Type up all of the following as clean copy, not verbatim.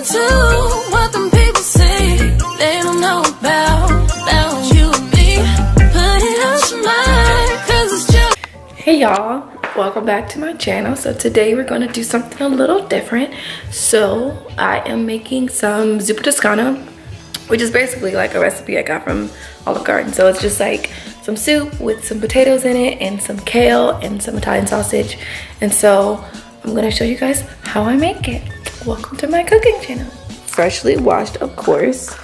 to what them people say. They don't know about you and me. Put it out your mind, 'cause it's just... Hey y'all, welcome back to my channel. So today we're going to do something a little different. So I am making some Zuppa Tuscana, which is basically like a recipe I got from Olive Garden. So it's just like some soup with some potatoes in it and some kale and some Italian sausage. And so I'm gonna show you guys how I make it. Welcome to my cooking channel. Freshly washed, of course,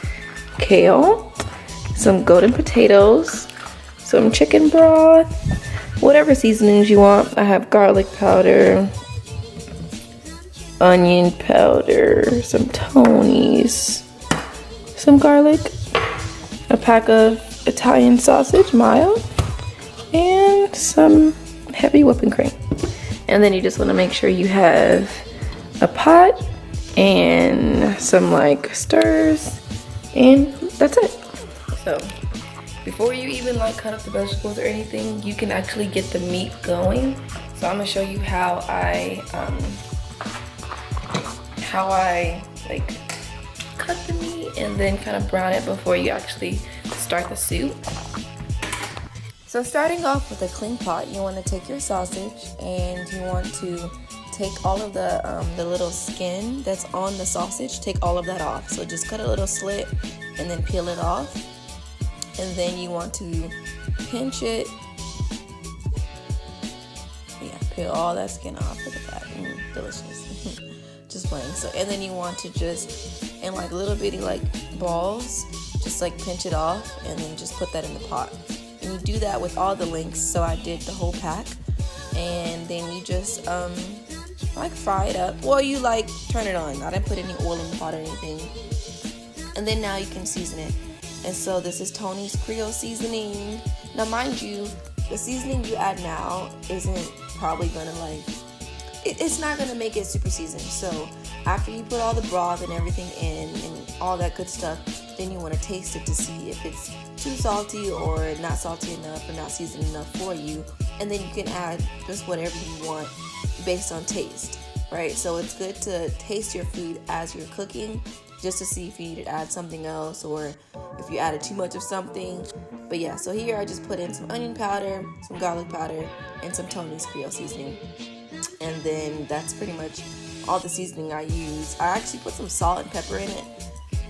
kale, some golden potatoes, some chicken broth, whatever seasonings you want. I have garlic powder, onion powder, some Tony's, some garlic, a pack of Italian sausage, mild, and some heavy whipping cream. And then you just want to make sure you have a pot and some like stirs, and that's it. So before you even like cut up the vegetables or anything, you can actually get the meat going. So I'm gonna show you how I like cut the meat and then kind of brown it before you actually start the soup. So starting off with a clean pot, you want to take your sausage and you want to take all of the little skin that's on the sausage, take all of that off. So just cut a little slit and then peel it off. And then you want to pinch it. Yeah, peel all that skin off. Look at that, delicious. Just plain. So, and then you want to just, in like little bitty like balls, just like pinch it off and then just put that in the pot. And you do that with all the links. So I did the whole pack, and then you just like fry it up. Well, you like turn it on. I didn't put any oil in the pot or anything. And then now you can season it. And so this is Tony's Creole seasoning. Now mind you, the seasoning you add now isn't probably gonna like, it's not gonna make it super seasoned. So after you put all the broth and everything in and all that good stuff, then you want to taste it to see if it's too salty or not salty enough or not seasoned enough for you. And then you can add just whatever you want based on taste, right? So it's good to taste your food as you're cooking, just to see if you need to add something else or if you added too much of something. But yeah, so here I just put in some onion powder, some garlic powder, and some Tony's Creole seasoning. And then that's pretty much all the seasoning I use. I actually put some salt and pepper in it.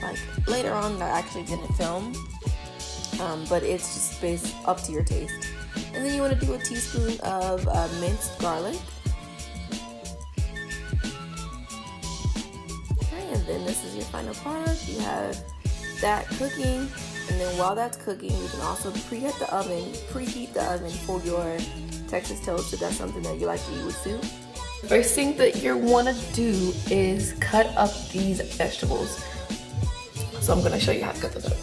Like later on, I actually didn't film, but it's just based up to your taste. And then you want to do a teaspoon of minced garlic. Okay, and then this is your final part. You have that cooking, and then while that's cooking, you can also preheat the oven for your Texas toast if that's something that you like to eat with soup. The first thing that you want to do is cut up these vegetables. So I'm gonna show you how to cut those up.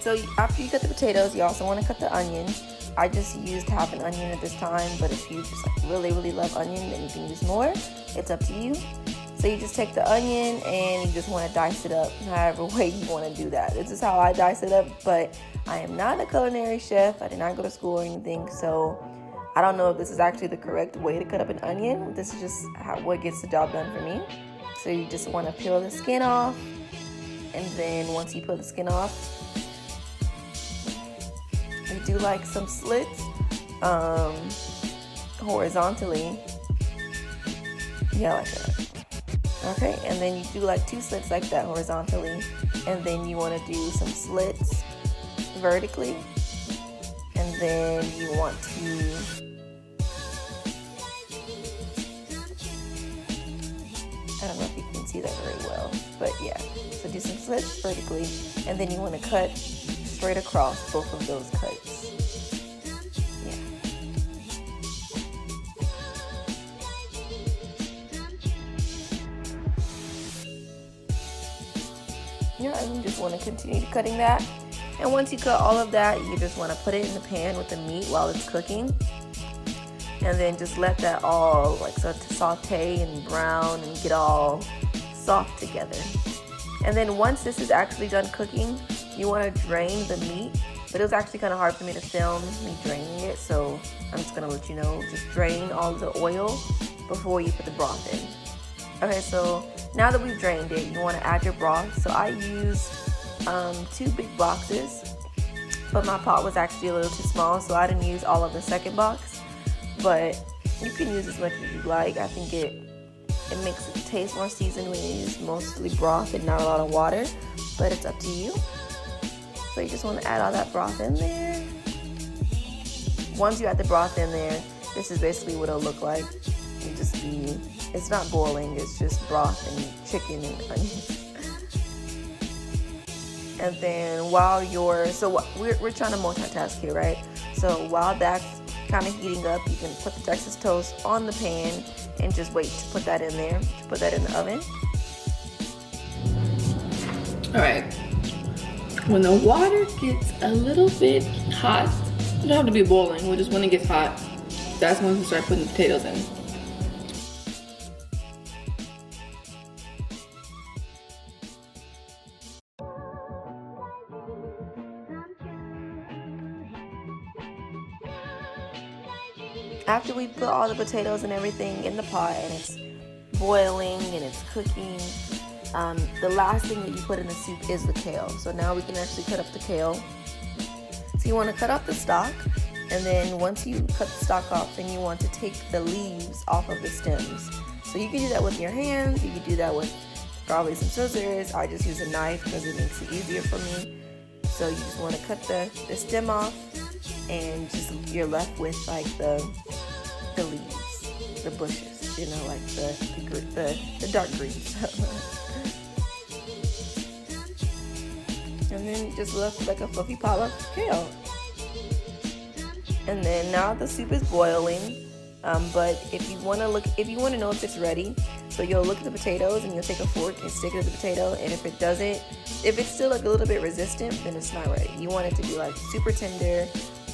So after you cut the potatoes, you also want to cut the onion. I just used half an onion at this time, but if you just like really love onion, then you can use more. It's up to you. So you just take the onion and you just want to dice it up however way you want to do that. This is how I dice it up, but I am not a culinary chef. I did not go to school or anything, so I don't know if this is actually the correct way to cut up an onion. This is just what gets the job done for me. So you just want to peel the skin off, and then once you peel the skin off, you do like some slits horizontally. Yeah, like that. Okay, and then you do like 2 slits like that horizontally, and then you want to do some slits vertically, and then you want to I don't know if you can see that very well, but yeah, so do some slits vertically, and then you want to cut straight across both of those cuts. Yeah, and you just want to continue cutting that. And once you cut all of that, you just want to put it in the pan with the meat while it's cooking. And then just let that all like start to saute and brown and get all soft together. And then once this is actually done cooking, you want to drain the meat. But it was actually kind of hard for me to film me draining it, so I'm just going to let you know. Just drain all the oil before you put the broth in. Okay, so now that we've drained it, you want to add your broth. So I used 2 big boxes, but my pot was actually a little too small, so I didn't use all of the second box. But you can use as much as you like. I think it makes it taste more seasoned when you use mostly broth and not a lot of water, but it's up to you. So you just want to add all that broth in there. Once you add the broth in there, this is basically what it'll look like. It's not boiling, it's just broth and chicken and onions. And then while we're trying to multitask here, right? So while that's kind of heating up, you can put the Texas toast on the pan and just wait to put that in there, to put that in the oven. All right, when the water gets a little bit hot, it don't have to be boiling, but just when it gets hot, that's when we start putting the potatoes in. After we put all the potatoes and everything in the pot and it's boiling and it's cooking, the last thing that you put in the soup is the kale. So now we can actually cut up the kale. So you want to cut off the stalk, and then once you cut the stalk off, then you want to take the leaves off of the stems. So you can do that with your hands, you can do that with probably some scissors. I just use a knife because it makes it easier for me. So you just want to cut the stem off, and just you're left with like the leaves, the bushes, you know, like the dark green stuff. And then just left like a fluffy pile of kale. And then now the soup is boiling. But if you want to know if it's ready, so you'll look at the potatoes and you'll take a fork and stick it to the potato, and if it's still like a little bit resistant, then it's not ready. You want it to be like super tender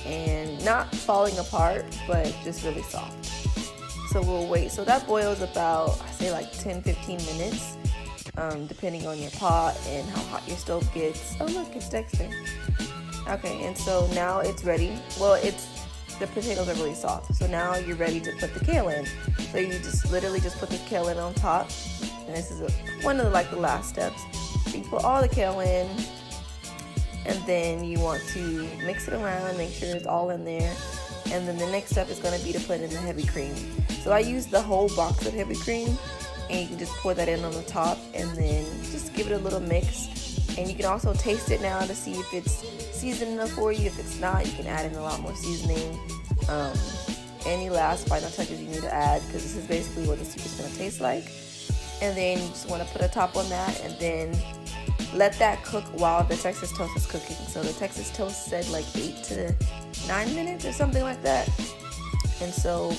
and not falling apart, but just really soft. So we'll wait. So that boils about, I say like 10-15 minutes, depending on your pot and how hot your stove gets. Oh look, it's Dexter. Okay, and so now it's ready. Well, the potatoes are really soft, so now you're ready to put the kale in. So you just literally just put the kale in on top, and this is one of the last steps. So you put all the kale in, and then you want to mix it around, make sure it's all in there. And then the next step is going to be to put in the heavy cream. So I used the whole box of heavy cream, and you can just pour that in on the top, and then just give it a little mix. And you can also taste it now to see if it's seasoned enough for you. If it's not, you can add in a lot more seasoning. Any last final touches you need to add, because this is basically what the soup is going to taste like. And then you just want to put a top on that, and then let that cook while the Texas toast is cooking. So the Texas toast said like 8 to 9 minutes or something like that. And so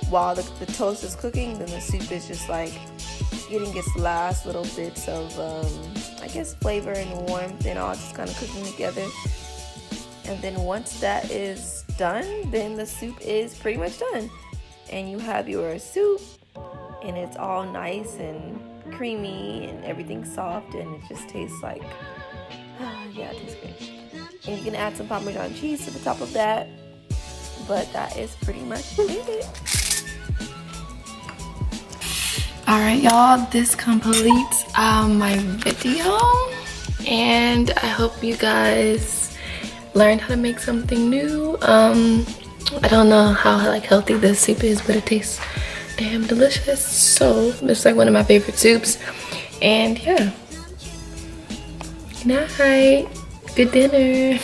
while the toast is cooking, then the soup is just like getting its last little bits of I guess flavor and warmth and all just kind of cooking together. And then once that is done, then the soup is pretty much done, and you have your soup, and it's all nice and creamy and everything's soft, and it just tastes like yeah, it tastes great. And you can add some Parmesan cheese to the top of that. But that is pretty much it. Alright y'all, this completes my video, and I hope you guys learned how to make something new. I don't know how like healthy this soup is, but it tastes damn delicious. So it's like one of my favorite soups. And yeah, good night, good dinner.